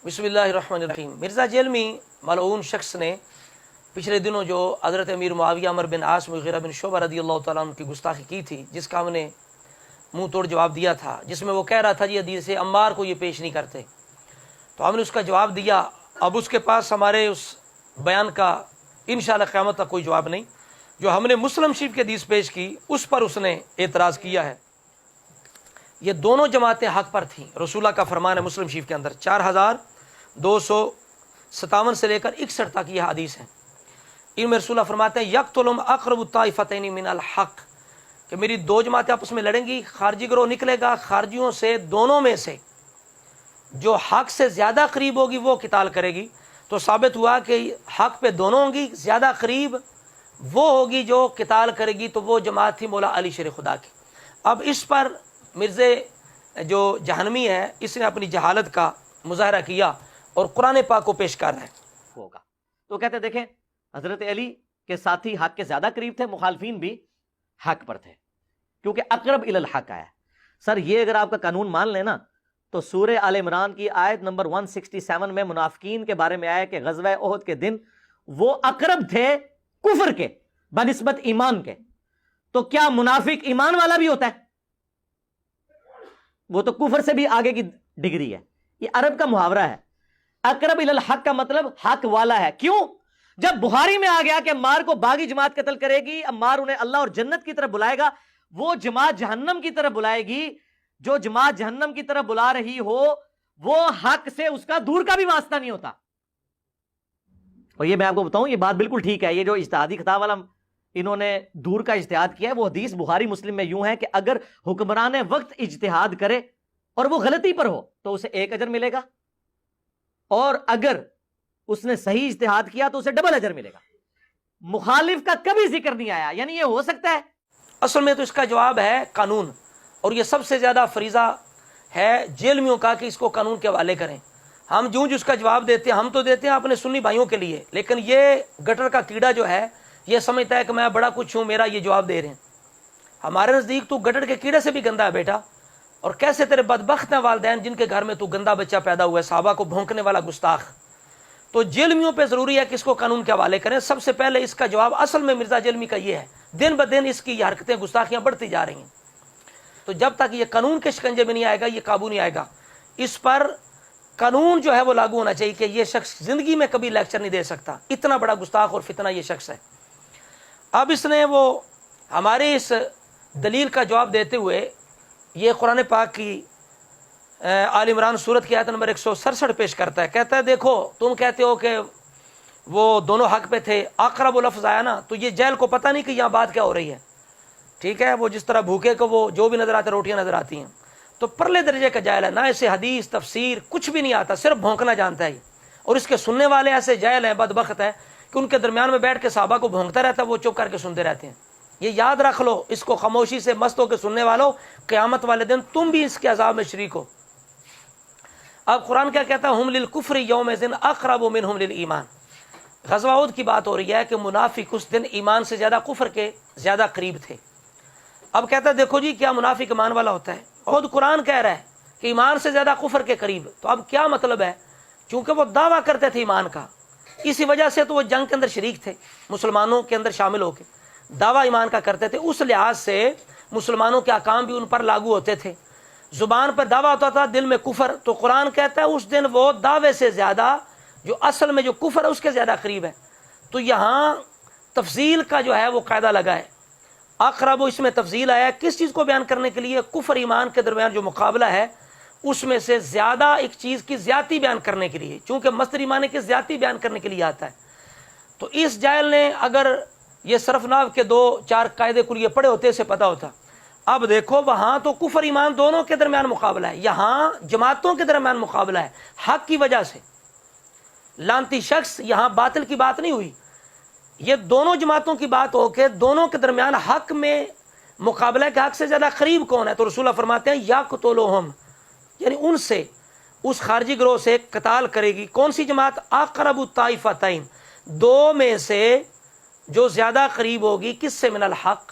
بسم اللہ الرحمن الرحیم۔ مرزا جیلمی ملعون شخص نے پچھلے دنوں جو حضرت امیر معاویہ عمر بن عاص مغیرہ بن شعبہ رضی اللہ تعالیٰ عنہ کی گستاخی کی تھی، جس کا ہم نے منہ توڑ جواب دیا تھا، جس میں وہ کہہ رہا تھا جی حدیث عمار کو یہ پیش نہیں کرتے، تو ہم نے اس کا جواب دیا۔ اب اس کے پاس ہمارے اس بیان کا انشاءاللہ قیامت تک کوئی جواب نہیں۔ جو ہم نے مسلم شریف کی حدیث پیش کی اس پر اس نے اعتراض کیا ہے۔ یہ دونوں جماعتیں حق پر تھیں۔ رسول اللہ کا فرمان ہے مسلم شریف کے اندر 4257 سے لے کر 61 تک یہ حدیث ہیں۔ ان میں رسول اللہ فرماتے ہیں یقتلم اقرب الطائفتین من الحق، کہ میری دو جماعتیں آپس میں لڑیں گی، خارجی گروہ نکلے گا، خارجیوں سے دونوں میں سے جو حق سے زیادہ قریب ہوگی وہ قتال کرے گی۔ تو ثابت ہوا کہ حق پہ دونوں ہوں گی، زیادہ قریب وہ ہوگی جو قتال کرے گی، تو وہ جماعت تھی مولا علی شیر خدا کی۔ اب اس پر مرزے جو جہنمی ہے اس نے اپنی جہالت کا مظاہرہ کیا اور قرآن پاک کو پیش کر رہا ہے ہوگا۔ تو کہتے دیکھیں حضرت علی کے ساتھی حق کے زیادہ قریب تھے، مخالفین بھی حق پر تھے، کیونکہ اقرب الی الحق آیا۔ سر یہ اگر آپ کا قانون مان لیں نا تو سورہ آل عمران کی آیت نمبر 167 میں منافقین کے بارے میں آیا کہ غزوہ احد کے دن وہ اقرب تھے کفر کے بنسبت ایمان کے۔ تو کیا منافق ایمان والا بھی ہوتا ہے؟ وہ تو کفر سے بھی آگے کی ڈگری ہے۔ یہ عرب کا محاورہ ہے۔ اقرب الی الحق کا مطلب حق والا ہے۔ کیوں؟ جب بخاری میں آ گیا کہ عمار کو باغی جماعت قتل کرے گی، عمار انہیں اللہ اور جنت کی طرف بلائے گا، وہ جماعت جہنم کی طرف بلائے گی۔ جو جماعت جہنم کی طرف بلا رہی ہو وہ حق سے اس کا دور کا بھی واسطہ نہیں ہوتا۔ اور یہ میں آپ کو بتاؤں، یہ بات بالکل ٹھیک ہے۔ یہ جو اجتہادی خطاب والا انہوں نے دور کا اجتہاد کیا ہے، وہ حدیث بخاری مسلم میں یوں ہے کہ اگر حکمران وقت اجتہاد کرے اور وہ غلطی پر ہو تو اسے 1 اجر ملے گا، اور اگر اس نے صحیح اجتہاد کیا تو اسے ڈبل اجر ملے گا۔ مخالف کا کبھی ذکر نہیں آیا، یعنی یہ ہو سکتا ہے۔ اصل میں تو اس کا جواب ہے قانون، اور یہ سب سے زیادہ فریضہ ہے جیلمیوں کا کہ اس کو قانون کے حوالے کریں۔ ہم جو اس کا جواب دیتے ہیں، ہم تو دیتے ہیں اپنے سنی بھائیوں کے لیے، لیکن یہ گٹر کا کیڑا جو ہے یہ سمجھتا ہے کہ میں بڑا کچھ ہوں، میرا یہ جواب دے رہے ہیں۔ ہمارے نزدیک تو گٹر کے کیڑے سے بھی گندا ہے بیٹا۔ اور کیسے تیرے بدبخت ہیں والدین جن کے گھر میں تو گندا بچہ پیدا ہوا ہے، صحابہ کو بھونکنے والا گستاخ۔ تو جیلمیوں پہ ضروری ہے کہ اس کو قانون کے حوالے کریں۔ سب سے پہلے اس کا جواب اصل میں مرزا جیلمی کا یہ ہے، دن بدن اس کی یہ حرکتیں گستاخیاں بڑھتی جا رہی ہیں۔ تو جب تک یہ قانون کے شکنجے میں نہیں آئے گا، یہ قابو نہیں آئے گا۔ اس پر قانون جو ہے وہ لاگو ہونا چاہیے کہ یہ شخص زندگی میں کبھی لیکچر نہیں دے سکتا، اتنا بڑا گستاخ اور فتنہ یہ شخص ہے۔ اب اس نے وہ ہمارے اس دلیل کا جواب دیتے ہوئے یہ قرآن پاک کی آل عمران سورت کی آیت نمبر 167 پیش کرتا ہے۔ کہتا ہے دیکھو تم کہتے ہو کہ وہ دونوں حق پہ تھے، اقرب لفظ آیا نا، تو یہ جیل کو پتہ نہیں کہ یہاں بات کیا ہو رہی ہے، ٹھیک ہے؟ وہ جس طرح بھوکے کو وہ جو بھی نظر آتے روٹیاں نظر آتی ہیں، تو پرلے درجے کا جاہل ہے، نہ اسے حدیث تفسیر کچھ بھی نہیں آتا، صرف بھونکنا جانتا ہے۔ اور اس کے سننے والے ایسے جاہل ہیں، بدبخت ہے کہ ان کے درمیان میں بیٹھ کے صحابہ کو بھونکتا رہتا ہے، وہ چپ کر کے سنتے رہتے ہیں۔ یہ یاد رکھ لو، اس کو خاموشی سے مست ہو کے سننے والوں، قیامت والے دن تم بھی اس کے عذاب میں شریک ہو۔ اب قرآن کیا کہتا ہے؟ ہم للکفر یومئذ اقرب منہم للایمان۔ غزوہ احد کی بات ہو رہی ہے کہ منافق اس دن ایمان سے زیادہ کفر کے زیادہ قریب تھے۔ اب کہتا ہے دیکھو جی کیا منافق ایمان والا ہوتا ہے؟ خود قرآن کہہ رہا ہے کہ ایمان سے زیادہ کفر کے قریب۔ تو اب کیا مطلب ہے؟ چونکہ وہ دعویٰ کرتے تھے ایمان کا، اسی وجہ سے تو وہ جنگ کے اندر شریک تھے، مسلمانوں کے اندر شامل ہو کے دعویٰ ایمان کا کرتے تھے، اس لحاظ سے مسلمانوں کے احکام بھی ان پر لاگو ہوتے تھے۔ زبان پر دعویٰ ہوتا تھا، دل میں کفر۔ تو قرآن کہتا ہے اس دن وہ دعوے سے زیادہ جو اصل میں جو کفر ہے اس کے زیادہ قریب ہے۔ تو یہاں تفضیل کا جو ہے وہ قاعدہ لگا ہے، اقرب اس میں تفضیل آیا ہے کس چیز کو بیان کرنے کے لیے؟ کفر ایمان کے درمیان جو مقابلہ ہے اس میں سے زیادہ ایک چیز کی زیادتی بیان کرنے کے لیے، چونکہ مصدر ایمان کی زیادتی بیان کرنے کے لیے آتا ہے۔ تو اس جاہل نے اگر یہ صرف نحو کے 2-4 قاعدے کلیے پڑھے ہوتے سے پتہ ہوتا۔ اب دیکھو وہاں تو کفر ایمان دونوں کے درمیان مقابلہ ہے، یہاں جماعتوں کے درمیان مقابلہ ہے حق کی وجہ سے۔ لانتی شخص، یہاں باطل کی بات نہیں ہوئی، یہ دونوں جماعتوں کی بات ہو کہ دونوں کے درمیان حق میں مقابلہ ہے کہ حق سے زیادہ قریب کون ہے۔ تو رسول اللہ فرماتے ہیں یقتلہم، یعنی ان سے، اس خارجی گروہ سے قتال کرے گی کون سی جماعت؟ اقرب الطائفتین، دو میں سے جو زیادہ قریب ہوگی، کس سے؟ من الحق۔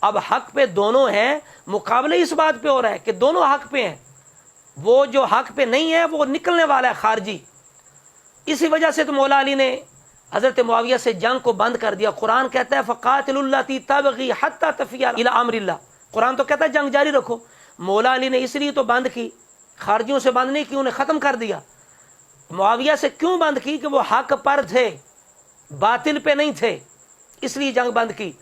اب حق پہ دونوں ہیں، مقابلہ اس بات پہ ہو رہا ہے کہ دونوں حق پہ ہیں۔ وہ جو حق پہ نہیں ہے وہ نکلنے والا ہے خارجی، इसी वजह से तो मौला अली ने हजरत मुआविया से जंग को बंद कर दिया। कुरान कहता है फ़क़ातिलुल्लती तबग़ी हत्ता तफ़िया इला अम्रिल्लाह, कुरान तो कहता है जंग जारी रखो। मौला अली ने इसलिए तो बंद की, खारजियों से बंद नहीं की, उन्हें ख़त्म कर दिया। मुआविया से क्यों बंद की? कि वो हक पर थे, बातिल पे नहीं थे, इसलिए जंग बंद की।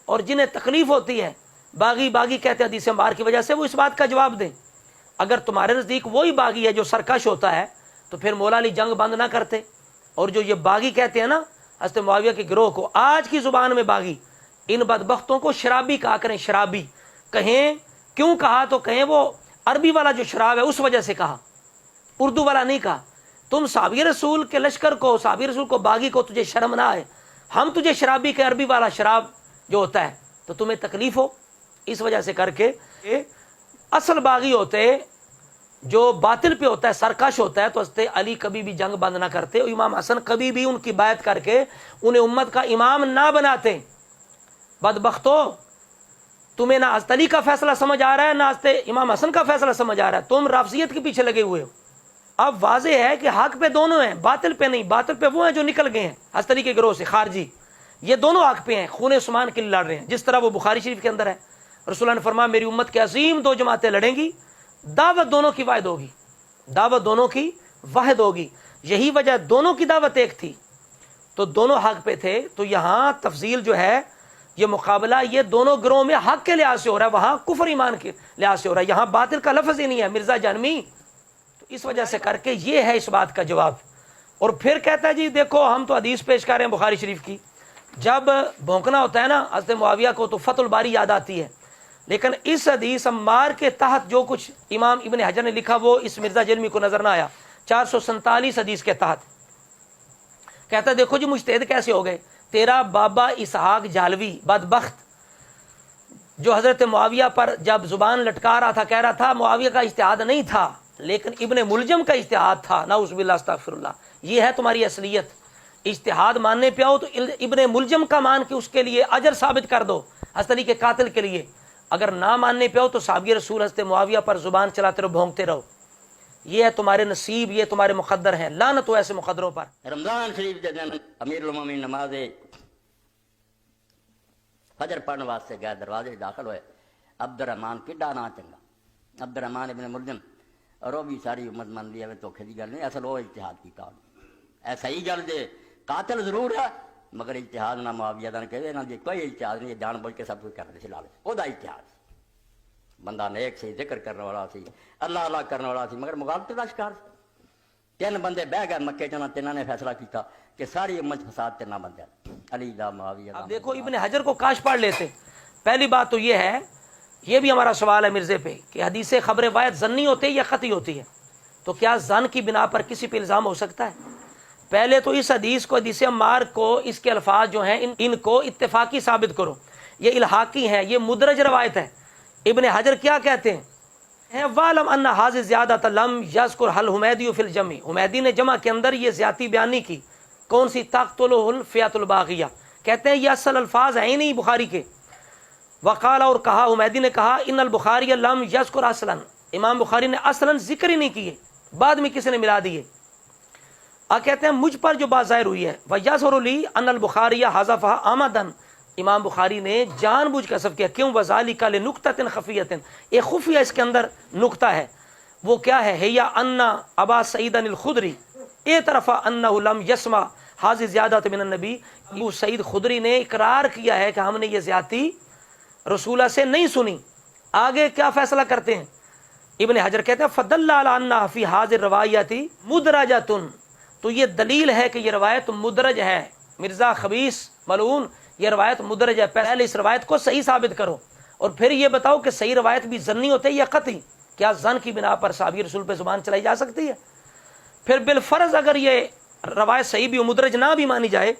और जिन्हें तकलीफ होती है, बागी बागी कहते हैं हदीस बार की वजह से, वो इस बात का जवाब दें। अगर तुम्हारे नज़दीक वही बागी है जो सरकश होता है, तो फिर मौला अली जंग बंद ना करते। और जो ये बागी कहते हैं ना हज़रत मुआविया के गिरोह को, आज की ज़ुबान में बागी, इन बदबख्तों को शराबी कहा करें। शराबी कहें, क्यों कहा? तो कहें वो अरबी वाला जो शराब है उस वजह से कहा, उर्दू वाला नहीं कहा। तुम साहबी रसूल के लश्कर को, साहबी रसूल को बागी को तुझे शर्म ना आए, हम तुझे शराबी के अरबी वाला शराब जो होता है तो तुम्हें तकलीफ हो, इस वजह से करके असल बागी होते जो बातिल पे होता है, सरकश होता है, तो हज़रत अली कभी भी जंग बंद ना करते। इमाम हसन कभी भी उनकी बायत करके उन्हें उम्मत का इमाम ना बनाते। बदबख्तो, तुम्हें ना हज़रत अली का फैसला समझ आ रहा है, ना हज़रत इमाम हसन का फैसला समझ आ रहा है, तुम राफजियत के पीछे लगे हुए हो। अब वाजे है कि हक पे दोनों हैं, बातिल पे नहीं। बातिल पे वो हैं जो निकल गए हैं हज़रत अली के गिरोह से, खारजी, ये दोनों हक पे हैं, खून उस्मान के लिए लड़ रहे हैं, जिस तरह वो बुखारी शरीफ के अंदर है। रसूलुल्लाह ने फरमाया मेरी उम्मत के अजीम दो जमातें लड़ेंगी, दावत दोनों की वाहिद होगी, दावत दोनों की वाहिद होगी। यही वजह, दोनों की दावत एक थी तो दोनों हक पे थे। तो यहाँ तफसील जो है, ये मुकाबला ये दोनों गिरोह में हक के लिहाज से हो रहा है, वहाँ कुफर ईमान के लिहाज से हो रहा है, यहाँ बातिल का लफ्ज़ ही नहीं है मिर्ज़ा जानवी। तो इस वजह से करके ये है इस बात का जवाब। और फिर कहता है जी देखो हम तो हदीस पेश कर रहे हैं बुखारी शरीफ की, जब भौंकना होता है ना हज़रत मुआविया को तो फतहुल बारी याद आती है। लेकिन इस हदीस अम्मार के तहत जो कुछ इमाम इब्न हजर ने लिखा वो इस मिर्ज़ा जलमी को नजर ना आया। 447 हदीस के तहत कहता है देखो जी मुज्तहिद कैसे हो गए। तेरा बाबा इसहाक जालवी बदबख्त, जो हज़रत मुआविया पर जब जुबान लटका रहा था, कह रहा था मुआविया का इज्तिहाद नहीं था लेकिन इब्न मुलजम का इज्तिहाद था, नाउज़ुबिल्लाह अस्तग़फिरुल्लाह। ये है तुम्हारी असलियत। इज्तिहाद मानने पे आओ तो इब्न मुलजम का मान के उसके लिए अजर साबित कर दो हज़रत अली के कातिल के लिए। अगर ना मानने पे हो तो साहबी रसूल हज़रत मुआविया पर जुबान चलाते रहो, भोंकते रहो। ये है तुम्हारे नसीब, ये तुम्हारे मुक़द्दर हैं। लानत हो ऐसे मुक़द्दरों पर। रमज़ान शरीफ के दिन अमीरुल मोमिनीन नमाज फजर पढ़ने वास्ते गए, दरवाजे दाखिल हुए। अब्दुर्रहमान किड्डा ना चंगा, अब्दुर्रहमान इब्न मुलजम, और वो भी सारी उम्मत मान ली है, धोखे की गल नहीं, असल वो इज्तिहाद की काम ऐसा ही गल जे कातिल जरूर है मगर इज्तिहाद ना मुआविया दा कहे ना जी कोई इज्तिहाद नहीं, जान बुझ के सब कुछ करते लाल ओदा इज्तिहाद। बंदा नेक सी, जिक्र करने वाला सी, अल्लाह अल्लाह करने वाला सी, मगर मुगालते का शिकार। तीन बंदे बह गए मक्के च, तिन्हों ने फैसला किया कि सारी उम्मत फसाद तिना बंदे अली दा मुआविया दा। अब देखो इब्न हजर को काश पढ़ लेते। पहली बात तो ये है, ये भी हमारा सवाल है मिर्जे पे कि हदीस खबर वायद जन्नी होती है या कती होती है? तो क्या जन की बिना पर किसी पे इल्ज़ाम हो सकता है? पहले तो इस हदीस को, हदीस अम्मार को, इसके अल्फाज जो हैं इनको इत्तेफाकी साबित करो। ये इल्हाकी है, ये मुदरज रवायत है। इब्न हजर क्या कहते हैं? वालम अन्ना हाज़िर ज़ियादत लम यज़कुर हल हुमैदी फिल जमी, हुमैदी ने जमा के अंदर ये ज़्यादती बयान नहीं की। कौन सी? तक़्तुलुहुल फ़ियतुल बाग़िया। कहते हैं ये असल अल्फाज हैं ही नहीं बुखारी के। वक़ाल, और कहा, हुमैदी ने कहा, इन्नल बुखारी लम यज़कुर असलन, इमाम बुखारी ने असलन जिक्र ही नहीं किए, बाद में किसी ने मिला दिए। कहते हैं मुझ पर जो बात ज़ाहिर हुई है, वयज़हुरुली अन्नल बुखारी हज़फ़ा आमदन, इमाम बुखारी ने जानबूझ कर हज़फ़ किया। क्यों? वज़ालिका लिनुक्ततिन ख़फ़ियतिन, एक खुफिया इसके अंदर नुक्ता है। वो क्या है? हिया अन्ना अबा सईद अल खुदरी ए तरफ़ा अन्नहु लम यस्मा हाज़ि ज़ियादत मिनन नबी। अबू सईद खुदरी ने इकरार किया है कि हमने ये ज़्यादती रसूला से नहीं सुनी। आगे क्या फैसला करते हैं? इब्न हजर कहते हैं फ़दल्ला अला अन्ना फ़ी हाज़िर रवायती मुदरजतुन, तो ये दलील है कि ये रवायत मुदरज है। मिर्ज़ा खबीस मलून, ये रवायत मुदरज है। पहले इस रवायत को सही साबित करो और फिर ये बताओ कि सही रवायत भी जन्नी होते है या कती? क्या जन की बिना पर साहबी रसूल पे जुबान चलाई जा सकती है? फिर बिलफर्ज अगर ये रवायत सही भी मुदरज ना भी मानी जाए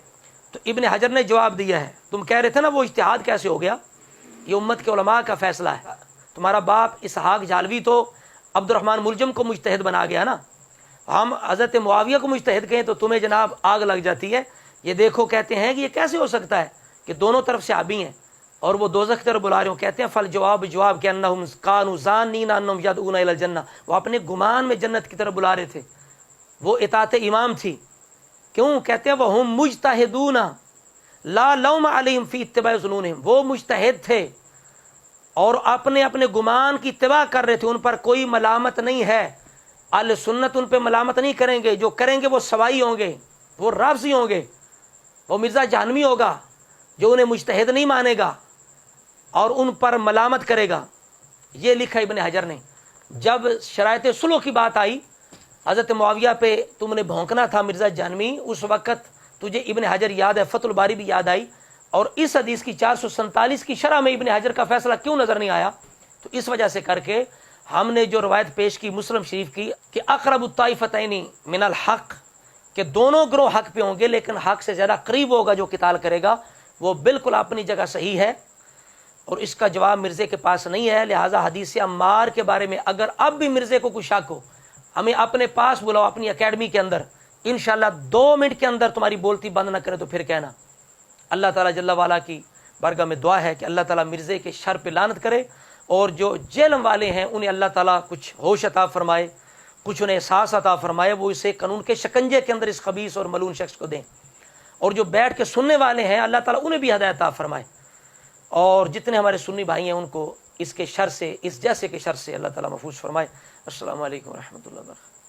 तो इब्न हजर ने जवाब दिया है। तुम कह रहे थे ना वो इज्तिहाद कैसे हो गया? ये उम्मत के उलमा का फैसला है। तुम्हारा बाप इसहाक जालवी तो अब्दुर्रहमान मुलजम को मुज्तहिद बना गया ना, हम हज़रत मुआविया को मुज्तहिद कहें तो तुम्हें जनाब आग लग जाती है। ये देखो कहते हैं कि ये कैसे हो सकता है कि दोनों तरफ से आबी हैं और वो दोज़ख की तरफ बुला रहे हो। कहते हैं फल जवाब जवाब के अन्नहुम कानू ज़ान्नीन अन्नहुम यदऊना इलल जन्नह, वो अपने गुमान में जन्नत की तरफ बुला रहे थे। वो इताअत इमाम थी क्यों? कहते हैं वो हम मुजतहिदूना ला लौम अलैहिम फी इत्तिबा जुनूनिहिम, वो मुजतहिद थे और अपने अपने गुमान की इत्तिबा कर रहे थे, उन पर कोई मलामत नहीं है। अल सुन्नत उन पर मलामत नहीं करेंगे, जो करेंगे वो सवाई होंगे, वो राफजी होंगे, वो मिर्ज़ा जहनवी होगा जो उन्हें मुजतहिद नहीं मानेगा और उन पर मलामत करेगा। ये लिखा इब्न हजर ने। जब शरायत सुलह की बात आई, हज़रत मुआविया पे तुमने भौंकना था मिर्ज़ा जहनवी, उस वक़्त तुझे इब्न हजर याद है, फतुल बारी भी याद आई, और इस हदीस की 447 की शरह में इब्न हजर का फैसला क्यों नज़र नहीं आया? तो इस वजह से करके हमने जो रवायत पेश की मुस्लिम शरीफ की कि अक़रबु ताइफ़तैनी मिनल हक़, कि दोनों ग्रोह हक़ पे होंगे लेकिन हक़ से ज़्यादा करीब होगा जो किताल करेगा, वो बिल्कुल अपनी जगह सही है और इसका जवाब मिर्ज़े के पास नहीं है। लिहाजा हदीस अम्मार के बारे में अगर अब भी मिर्ज़े को कुछ शक हो, हमें अपने पास बुलाओ, अपनी एकेडमी के अंदर, इंशाअल्लाह 2 मिनट के अंदर तुम्हारी बोलती बंद ना करे तो फिर कहना। अल्लाह ताला जल्ला वाला की बारगाह में दुआ है कि अल्लाह ताला मिर्ज़े के शर पे लानत करे और जो जेलम वाले हैं उन्हें अल्लाह ताला कुछ होश अता फरमाए, कुछ उन्हें एहसास अता फरमाए, वो इसे कानून के शिकंजे के अंदर इस खबीस और मलून शख्स को दें। और जो बैठ के सुनने वाले हैं अल्लाह ताला उन्हें भी हिदायत अता फरमाए, और जितने हमारे सुन्नी भाई हैं उनको इसके शर से, इस जैसे के शर से अल्लाह ताला महफूज फरमाए। अस्सलामु अलैकुम व रहमतुल्लाहि व बरकातहू।